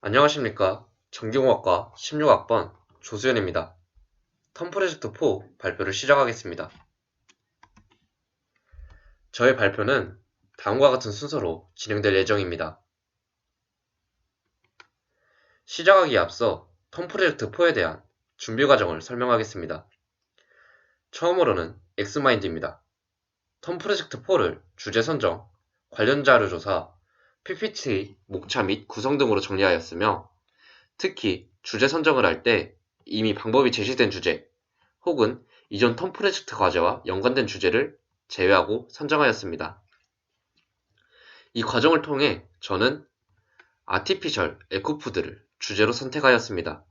안녕하십니까. 전기공학과 16학번 조수연입니다. 텀 프로젝트 4 발표를 시작하겠습니다. 저의 발표는 다음과 같은 순서로 진행될 예정입니다. 시작하기에 앞서 텀 프로젝트 4에 대한 준비 과정을 설명하겠습니다. 처음으로는 엑스마인드입니다. 텀 프로젝트 4를 주제 선정, 관련 자료 조사, PPT 목차 및 구성 등으로 정리하였으며 특히 주제 선정을 할 때 이미 방법이 제시된 주제 혹은 이전 텀 프로젝트 과제와 연관된 주제를 제외하고 선정하였습니다. 이 과정을 통해 저는 아티피셜 에코푸드를 주제로 선택하였습니다.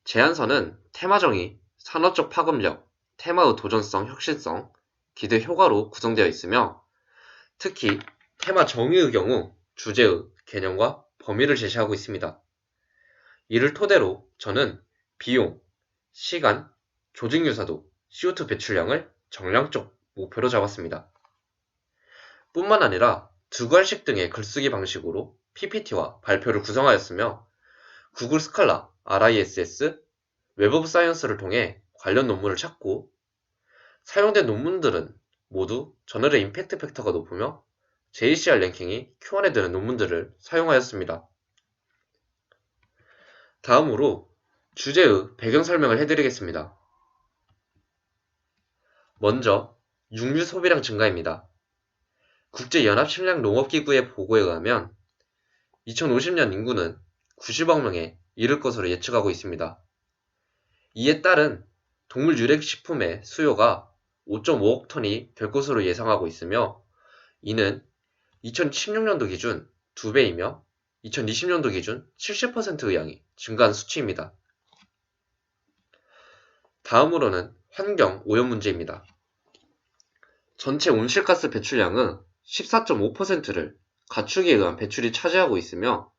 제안서는 테마 정의, 산업적 파급력, 테마의 도전성, 혁신성, 기대 효과로 구성되어 있으며 특히 테마 정의의 경우 주제의 개념과 범위를 제시하고 있습니다. 이를 토대로 저는 비용, 시간, 조직 유사도, CO2 배출량을 정량적 목표로 잡았습니다. 뿐만 아니라 두 갈식 등의 글쓰기 방식으로 PPT와 발표를 구성하였으며 구글 스칼라, RISS, 웹 오브 사이언스를 통해 관련 논문을 찾고 사용된 논문들은 모두 저널의 임팩트 팩터가 높으며 JCR 랭킹이 Q1에 드는 논문들을 사용하였습니다. 다음으로 주제의 배경 설명을 해드리겠습니다. 먼저 육류 소비량 증가입니다. 국제연합식량농업기구의 보고에 의하면 2050년 인구는 90억 명에 이를 것으로 예측하고 있습니다. 이에 따른 동물 유래식품의 수요가 5.5억 톤이 될 것으로 예상하고 있으며 이는 2016년도 기준 2배이며 2020년도 기준 70%의 양이 증가한 수치입니다. 다음으로는 환경 오염 문제입니다. 전체 온실가스 배출량의 14.5%를 가축에 의한 배출이 차지하고 있으며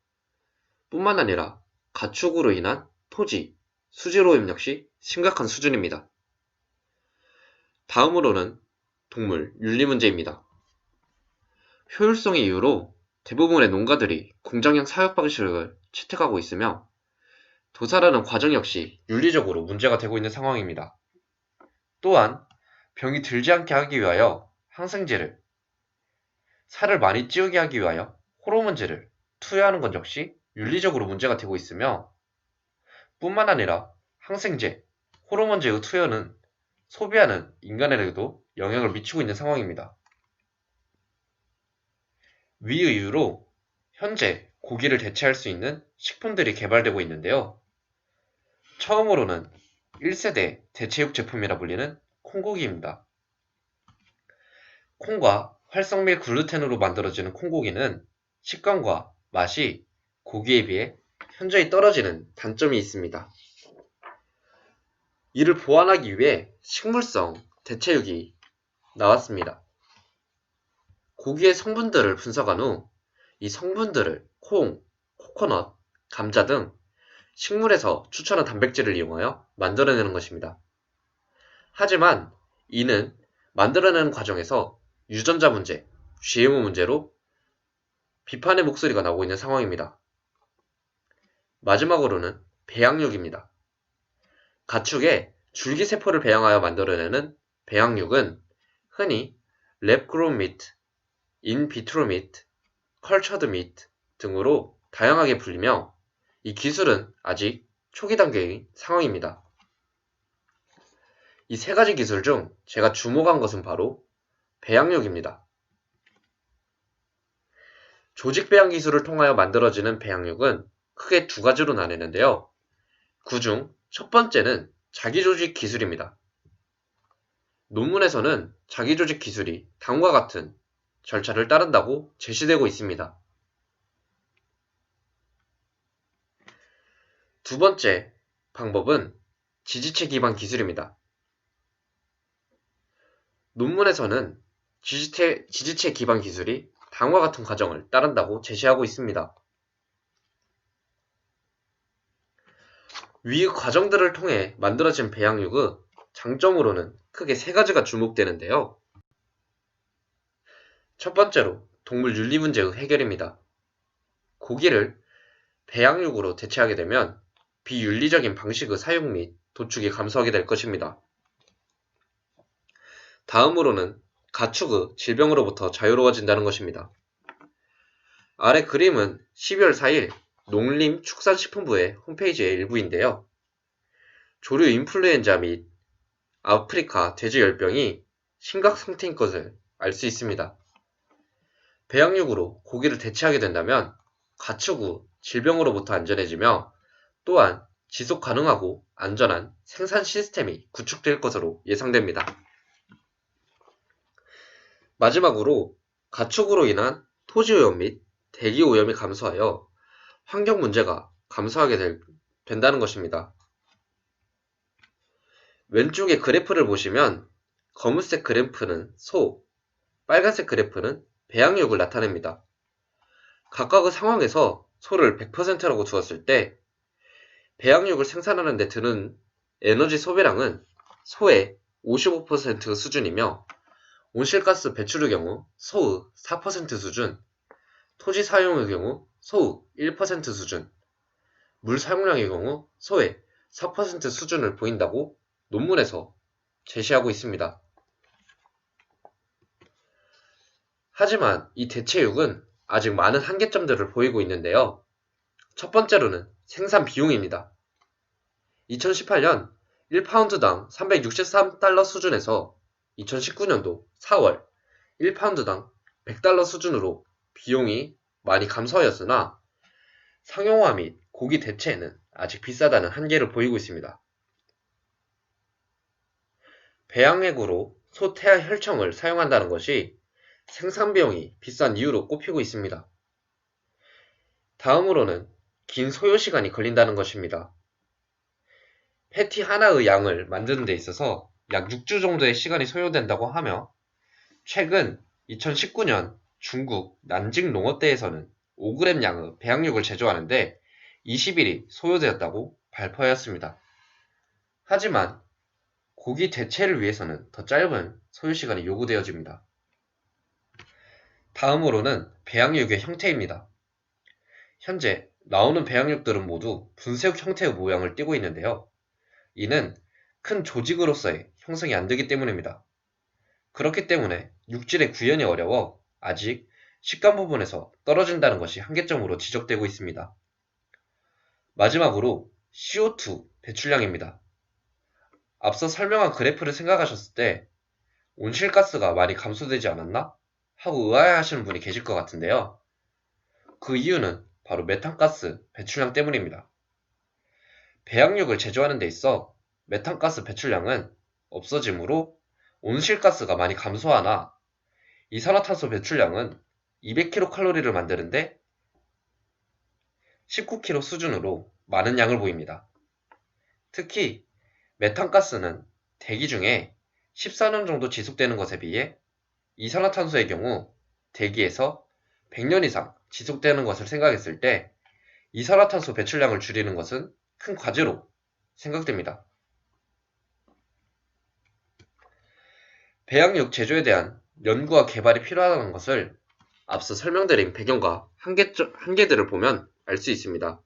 뿐만 아니라 가축으로 인한 토지, 수질 오염 역시 심각한 수준입니다. 다음으로는 동물 윤리 문제입니다. 효율성의 이유로 대부분의 농가들이 공장형 사육 방식을 채택하고 있으며 도살하는 과정 역시 윤리적으로 문제가 되고 있는 상황입니다. 또한 병이 들지 않게 하기 위하여 항생제를, 살을 많이 찌우게 하기 위하여 호르몬제를 투여하는 것 역시 윤리적으로 문제가 되고 있으며 뿐만 아니라 항생제, 호르몬제의 투여는 소비하는 인간에게도 영향을 미치고 있는 상황입니다. 위 이유로 현재 고기를 대체할 수 있는 식품들이 개발되고 있는데요. 처음으로는 1세대 대체육 제품이라 불리는 콩고기입니다. 콩과 활성 및 글루텐으로 만들어지는 콩고기는 식감과 맛이 고기에 비해 현저히 떨어지는 단점이 있습니다. 이를 보완하기 위해 식물성 대체육이 나왔습니다. 고기의 성분들을 분석한 후 이 성분들을 콩, 코코넛, 감자 등 식물에서 추출한 단백질을 이용하여 만들어내는 것입니다. 하지만 이는 만들어내는 과정에서 유전자 문제, GMO 문제로 비판의 목소리가 나오고 있는 상황입니다. 마지막으로는 배양육입니다. 가축의 줄기세포를 배양하여 만들어내는 배양육은 흔히 랩그로운 미트, 인비트로 미트, 컬처드 미트 등으로 다양하게 불리며 이 기술은 아직 초기 단계의 상황입니다. 이 세 가지 기술 중 제가 주목한 것은 바로 배양육입니다. 조직 배양 기술을 통하여 만들어지는 배양육은 크게 두 가지로 나뉘는데요. 그중 첫 번째는 자기조직 기술입니다. 논문에서는 자기조직 기술이 다음과 같은 절차를 따른다고 제시되고 있습니다. 두 번째 방법은 지지체 기반 기술입니다. 논문에서는 지지체 기반 기술이 다음과 같은 과정을 따른다고 제시하고 있습니다. 위 과정들을 통해 만들어진 배양육의 장점으로는 크게 세 가지가 주목되는데요. 첫 번째로 동물 윤리 문제의 해결입니다. 고기를 배양육으로 대체하게 되면 비윤리적인 방식의 사용 및 도축이 감소하게 될 것입니다. 다음으로는 가축의 질병으로부터 자유로워진다는 것입니다. 아래 그림은 12월 4일 농림축산식품부의 홈페이지의 일부인데요. 조류 인플루엔자 및 아프리카 돼지열병이 심각 상태인 것을 알 수 있습니다. 배양육으로 고기를 대체하게 된다면 가축의 질병으로부터 안전해지며 또한 지속 가능하고 안전한 생산 시스템이 구축될 것으로 예상됩니다. 마지막으로 가축으로 인한 토지오염 및 대기오염이 감소하여 환경 문제가 감소하게 된다는 것입니다. 왼쪽의 그래프를 보시면 검은색 그래프는 소, 빨간색 그래프는 배양육을 나타냅니다. 각각의 상황에서 소를 100%라고 두었을 때 배양육을 생산하는 데 드는 에너지 소비량은 소의 55% 수준이며 온실가스 배출의 경우 소의 4% 수준, 토지 사용의 경우 소의 1% 수준, 물 사용량의 경우 소의 4% 수준을 보인다고 논문에서 제시하고 있습니다. 하지만 이 대체육은 아직 많은 한계점들을 보이고 있는데요. 첫 번째로는 생산 비용입니다. 2018년 1파운드당 363달러 수준에서 2019년도 4월 1파운드당 100달러 수준으로 비용이 많이 감소하였으나 상용화 및 고기 대체에는 아직 비싸다는 한계를 보이고 있습니다. 배양액으로 소 태아 혈청을 사용한다는 것이 생산 비용이 비싼 이유로 꼽히고 있습니다. 다음으로는 긴 소요 시간이 걸린다는 것입니다. 패티 하나의 양을 만드는 데 있어서 약 6주 정도의 시간이 소요된다고 하며 최근 2019년 중국 난징 농업대에서는 5g 양의 배양육을 제조하는데 20일이 소요되었다고 발표하였습니다. 하지만 고기 대체를 위해서는 더 짧은 소요시간이 요구되어집니다. 다음으로는 배양육의 형태입니다. 현재 나오는 배양육들은 모두 분쇄육 형태의 모양을 띠고 있는데요. 이는 큰 조직으로서의 형성이 안 되기 때문입니다. 그렇기 때문에 육질의 구현이 어려워 아직 식감 부분에서 떨어진다는 것이 한계점으로 지적되고 있습니다. 마지막으로 CO2 배출량입니다. 앞서 설명한 그래프를 생각하셨을 때 온실가스가 많이 감소되지 않았나? 하고 의아해하시는 분이 계실 것 같은데요. 그 이유는 바로 메탄가스 배출량 때문입니다. 배양육을 제조하는 데 있어 메탄가스 배출량은 없어지므로 온실가스가 많이 감소하나 이산화탄소 배출량은 200kcal를 만드는데 19kg 수준으로 많은 양을 보입니다. 특히 메탄가스는 대기 중에 14년 정도 지속되는 것에 비해 이산화탄소의 경우 대기에서 100년 이상 지속되는 것을 생각했을 때 이산화탄소 배출량을 줄이는 것은 큰 과제로 생각됩니다. 배양육 제조에 대한 연구와 개발이 필요하다는 것을 앞서 설명드린 배경과 한계들을 보면 알 수 있습니다.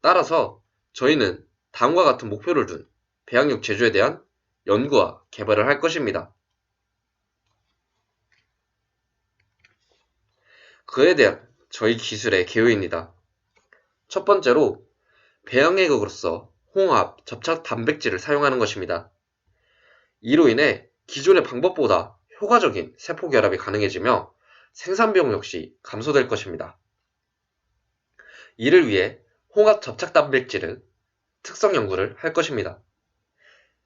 따라서 저희는 다음과 같은 목표를 둔 배양육 제조에 대한 연구와 개발을 할 것입니다. 그에 대한 저희 기술의 개요입니다. 첫 번째로 배양액으로서 홍합, 접착 단백질을 사용하는 것입니다. 이로 인해 기존의 방법보다 효과적인 세포 결합이 가능해지며 생산 비용 역시 감소될 것입니다. 이를 위해 홍합 접착 단백질의 특성 연구를 할 것입니다.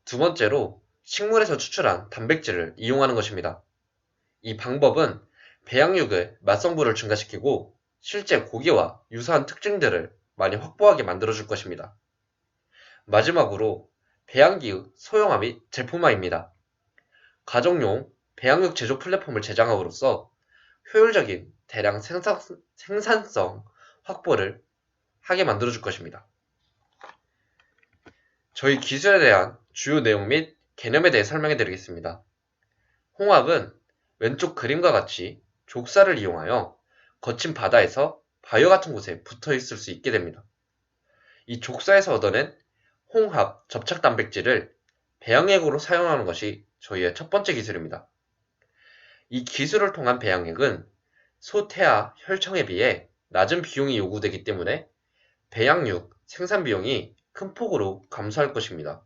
두 번째로 식물에서 추출한 단백질을 이용하는 것입니다. 이 방법은 배양육의 맛성분을 증가시키고 실제 고기와 유사한 특징들을 많이 확보하게 만들어줄 것입니다. 마지막으로 배양기의 소형화 및 제품화입니다. 가정용 배양육 제조 플랫폼을 제작함으로써 효율적인 대량 생산성 확보를 하게 만들어줄 것입니다. 저희 기술에 대한 주요 내용 및 개념에 대해 설명해 드리겠습니다. 홍합은 왼쪽 그림과 같이 족사를 이용하여 거친 바다에서 바이오 같은 곳에 붙어 있을 수 있게 됩니다. 이 족사에서 얻어낸 홍합 접착 단백질을 배양액으로 사용하는 것이 저희의 첫 번째 기술입니다. 이 기술을 통한 배양액은 소태아 혈청에 비해 낮은 비용이 요구되기 때문에 배양육 생산 비용이 큰 폭으로 감소할 것입니다.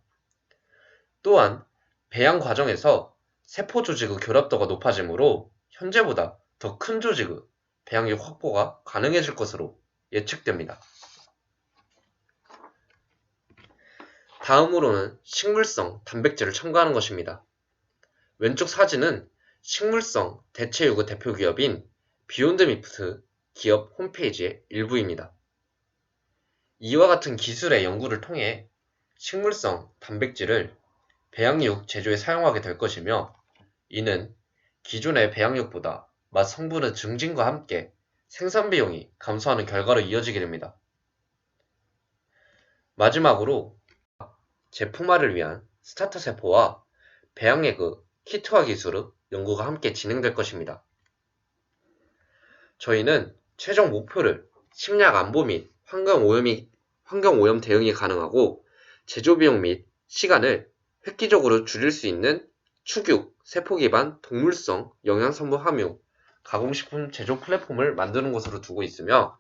또한 배양 과정에서 세포 조직의 결합도가 높아지므로 현재보다 더 큰 조직의 배양육 확보가 가능해질 것으로 예측됩니다. 다음으로는 식물성 단백질을 첨가하는 것입니다. 왼쪽 사진은 식물성 대체육의 대표 기업인 비욘드 미트 기업 홈페이지의 일부입니다. 이와 같은 기술의 연구를 통해 식물성 단백질을 배양육 제조에 사용하게 될 것이며, 이는 기존의 배양육보다 맛 성분의 증진과 함께 생산 비용이 감소하는 결과로 이어지게 됩니다. 마지막으로 제품화를 위한 스타터 세포와 배양액의 키트화 기술의 연구가 함께 진행될 것입니다. 저희는 최종 목표를 심약 안보 및 환경오염 대응이 가능하고 제조 비용 및 시간을 획기적으로 줄일 수 있는 축육, 세포 기반 동물성 영양성분 함유 가공식품 제조 플랫폼을 만드는 것으로 두고 있으며,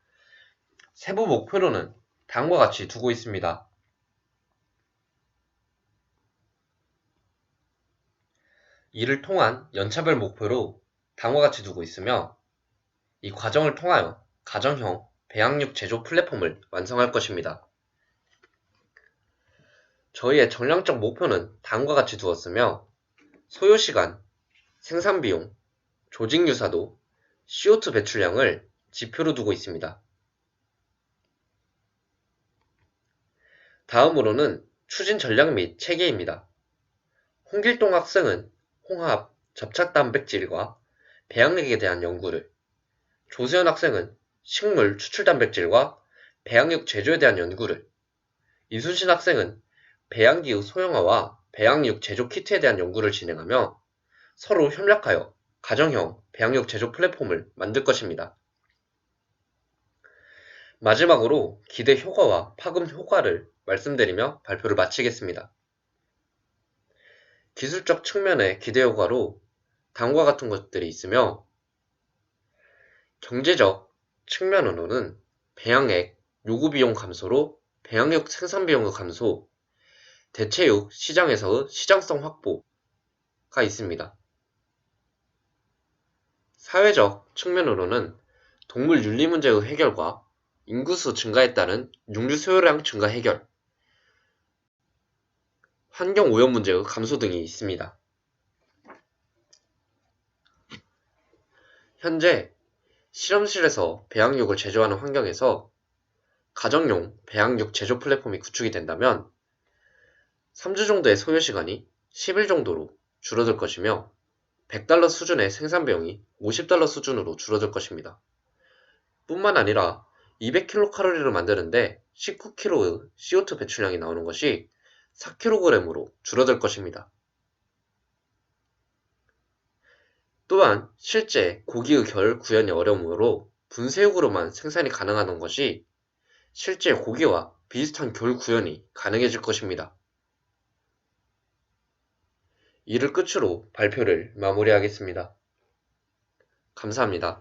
세부 목표로는 다음과 같이 두고 있습니다. 이를 통한 연차별 목표로 다음과 같이 두고 있으며, 이 과정을 통하여 가정형 배양육 제조 플랫폼을 완성할 것입니다. 저희의 전략적 목표는 다음과 같이 두었으며, 소요시간, 생산비용, 조직유사도, CO2 배출량을 지표로 두고 있습니다. 다음으로는 추진 전략 및 체계입니다. 홍길동 학생은 홍합, 접착단백질과 배양액에 대한 연구를, 조수연 학생은 식물 추출단백질과 배양육 제조에 대한 연구를, 이순신 학생은 배양기의 소형화와 배양육 제조 키트에 대한 연구를 진행하며 서로 협력하여 가정형 배양육 제조 플랫폼을 만들 것입니다. 마지막으로 기대 효과와 파급 효과를 말씀드리며 발표를 마치겠습니다. 기술적 측면의 기대 효과로 다음과 같은 것들이 있으며, 경제적 측면으로는 배양액 요구비용 감소로 배양육 생산비용의 감소, 대체육 시장에서의 시장성 확보가 있습니다. 사회적 측면으로는 동물 윤리 문제의 해결과 인구수 증가에 따른 육류 수요량 증가 해결, 환경오염 문제의 감소 등이 있습니다. 현재 실험실에서 배양육을 제조하는 환경에서 가정용 배양육 제조 플랫폼이 구축이 된다면 3주 정도의 소요시간이 10일 정도로 줄어들 것이며, $100 수준의 생산비용이 $50 수준으로 줄어들 것입니다. 뿐만 아니라 200kcal를 만드는데 19kg의 CO2 배출량이 나오는 것이 4kg으로 줄어들 것입니다. 또한 실제 고기의 결 구현이 어려우므로 분쇄육으로만 생산이 가능하던 것이 실제 고기와 비슷한 결 구현이 가능해질 것입니다. 이를 끝으로 발표를 마무리하겠습니다. 감사합니다.